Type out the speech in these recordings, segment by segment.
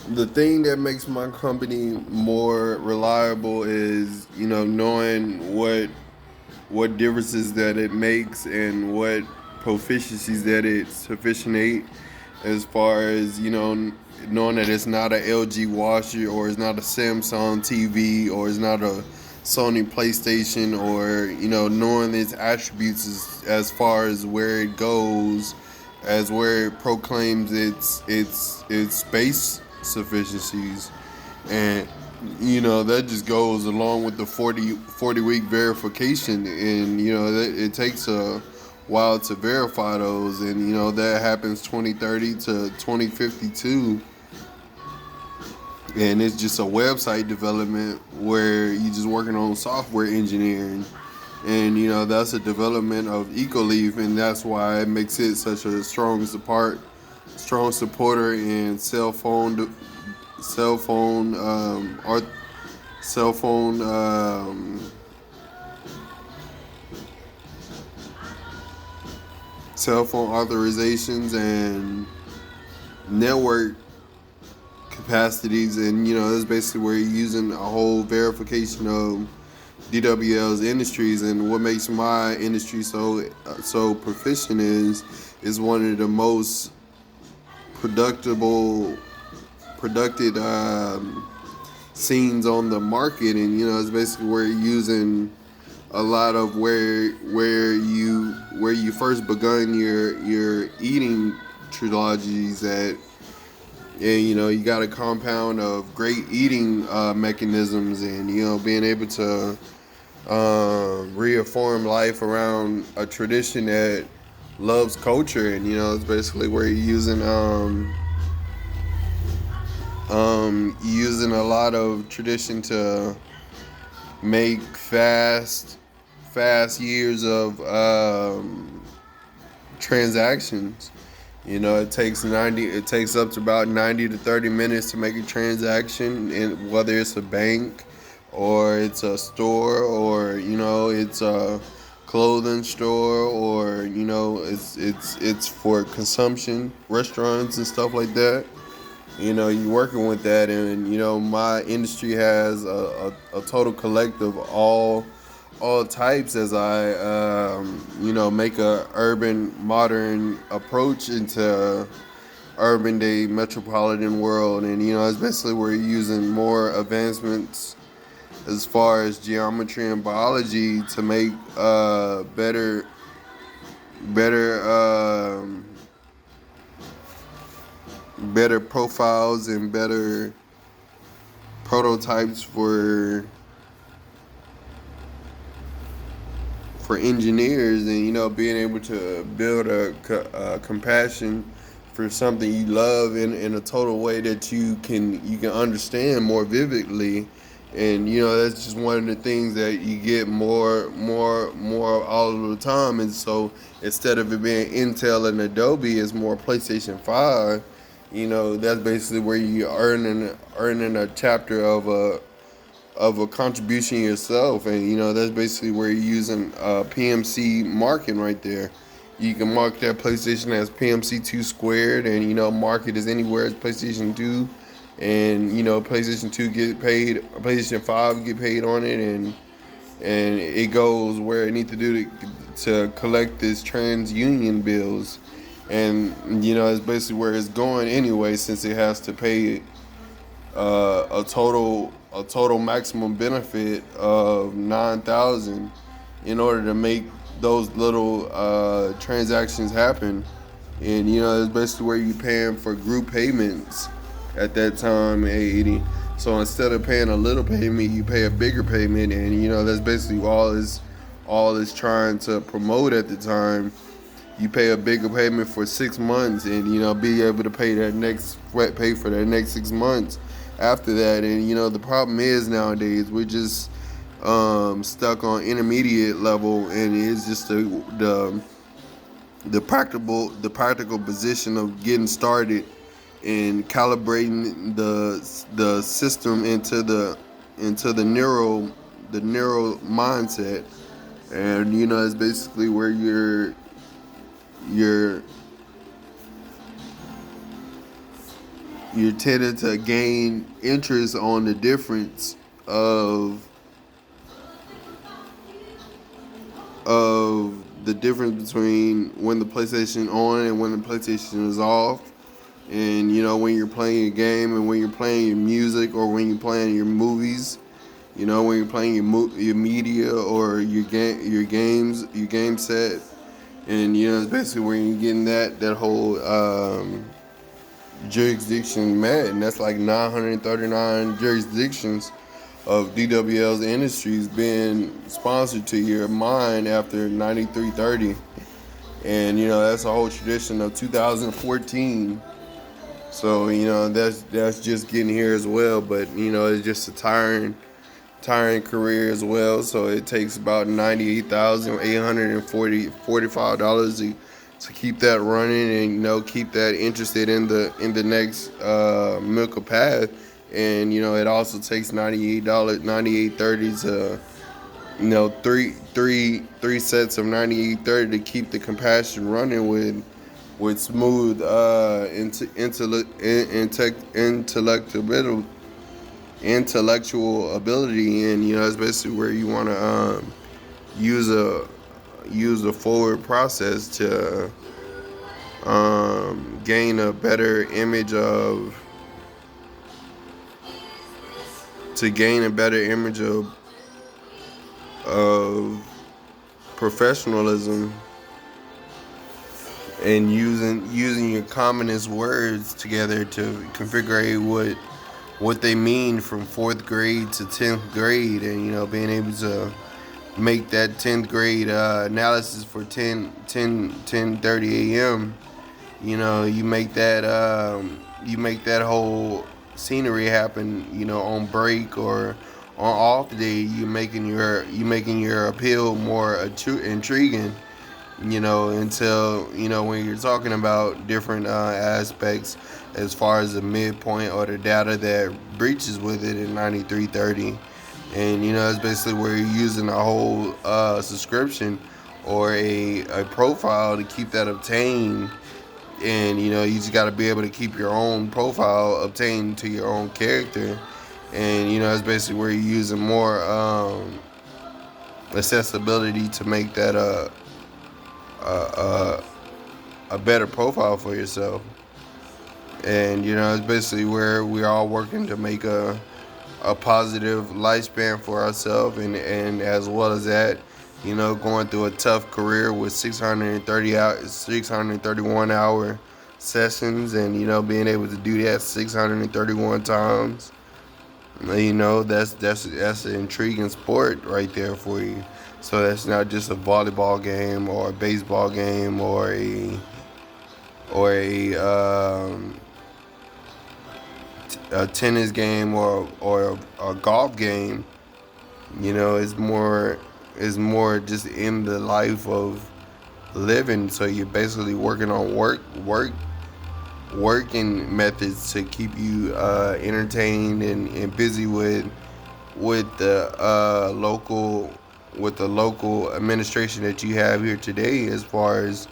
The thing that makes my company more reliable is, knowing what differences that it makes and what proficiencies that it's sufficient as far as, knowing that it's not a LG washer or it's not a Samsung TV or it's not a Sony PlayStation, or, knowing its attributes as far as where it goes, as where it proclaims its space sufficiencies. And that just goes along with the 40 week verification. And it takes a while to verify those. And that happens 2030 to 2052. And it's just a website development where you're just working on software engineering. And that's a development of EcoLeaf, and that's why it makes it such a strong supporter in cell phone or cell phone cell phone authorizations and network capacities. And that's basically where you're using a whole verification of DWL's industries. And what makes my industry so proficient is one of the most productive scenes on the market. And it's basically where you're using a lot of where you first begun your eating trilogies at. And you got a compound of great eating mechanisms, and being able to reaffirm life around a tradition that loves culture. And it's basically where you're using a lot of tradition to make fast years of transactions. It takes up to about 90 to 30 minutes to make a transaction, and whether it's a bank or it's a store, or it's a clothing store, or it's for consumption, restaurants and stuff like that. You're working with that. And my industry has a total collective of all types, as I make a urban modern approach into urban day metropolitan world. And it's basically where you're using more advancements as far as geometry and biology to make better better profiles and better prototypes for engineers. And being able to build a compassion for something you love in a total way that you can understand more vividly. And that's just one of the things that you get more all of the time. And so instead of it being Intel and Adobe, it's more PlayStation 5. That's basically where you're earning a chapter of a contribution yourself. And that's basically where you're using PMC marking right there. You can mark that PlayStation as pmc2 squared, and mark it as anywhere as PlayStation 2. And PlayStation 2 get paid, PlayStation 5 get paid on it, and it goes where it needs to do to collect its TransUnion bills. And it's basically where it's going anyway, since it has to pay a total maximum benefit of 9,000 in order to make those little transactions happen. And it's basically where you're paying for group payments at that time, 80. So instead of paying a little payment, you pay a bigger payment. And that's basically all is trying to promote at the time. You pay a bigger payment for 6 months, and be able to pay for that next 6 months after that. And the problem is, nowadays we're just stuck on intermediate level, and it's just the practical position of getting started and calibrating the system into the neural mindset. And it's basically where you're you're tending to gain interest on the difference of the difference between when the PlayStation on and when the PlayStation is off. And when you're playing a game and when you're playing your music or when you're playing your movies, when you're playing your media or your game set, and it's basically where you're getting that whole jurisdiction met, and that's like 939 jurisdictions of DWL's industries being sponsored to your mind after 9330. And that's a whole tradition of 2014. So that's just getting here as well. But it's just a tiring career as well. So it takes about $98,845 to keep that running, and keep that interested in the next Milka path. And it also takes $98.30 to three sets of 9830 to keep the compassion running with smooth intellectual ability. And that's basically where you want to use a forward process to gain a better image of professionalism, and using your commonest words together to configure what they mean from 4th grade to 10th grade. And being able to make that 10th grade analysis for 10:30 a.m. You make that whole scenery happen, on break or on off day. You making your appeal more intriguing, until when you're talking about different aspects as far as the midpoint or the data that breaches with it in 9330. And it's basically where you're using a whole subscription or a profile to keep that obtained. And you just got to be able to keep your own profile obtained to your own character. And it's basically where you're using more accessibility to make that a better profile for yourself. And it's basically where we're all working to make a positive lifespan for ourselves, and as well as that, going through a tough career with 631 hour sessions, and being able to do that 631 times. That's an intriguing sport right there for you. So that's not just a volleyball game or a baseball game or a tennis game or a golf game. It's more just in the life of living. So you're basically working on working methods to keep you entertained and busy with the local administration that you have here today, as far as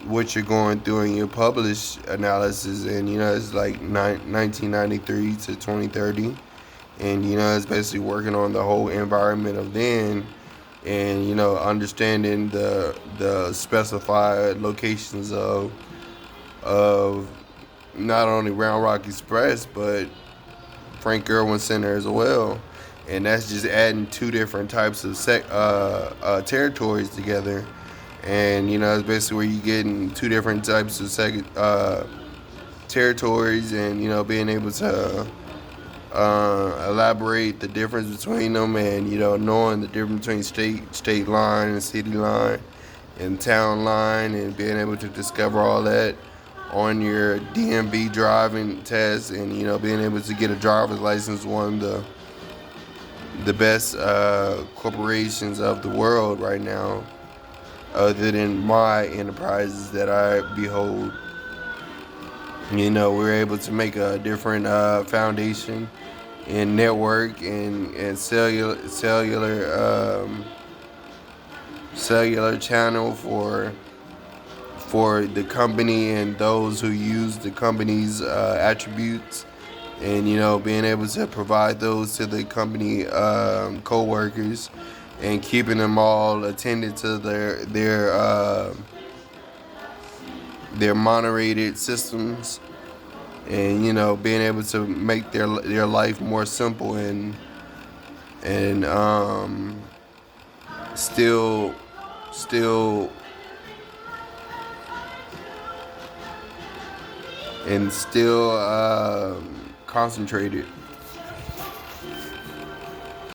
what you're going through in your published analysis. And it's like 1993 to 2030, and it's basically working on the whole environment of then, and understanding the specified locations of not only Round Rock Express but Frank Irwin Center as well. And that's just adding two different types of territories together. And it's basically where you're getting two different types of territories, and being able to elaborate the difference between them, and knowing the difference between state line and city line and town line, and being able to discover all that on your DMV driving test. And being able to get a driver's license, one of the best corporations of the world right now, other than my enterprises that I behold. We're able to make a different foundation and network and cellular channel for the company and those who use the company's attributes, and being able to provide those to the company co-workers, and keeping them all attended to their moderated systems, and being able to make their life more simple, and still still and still concentrated.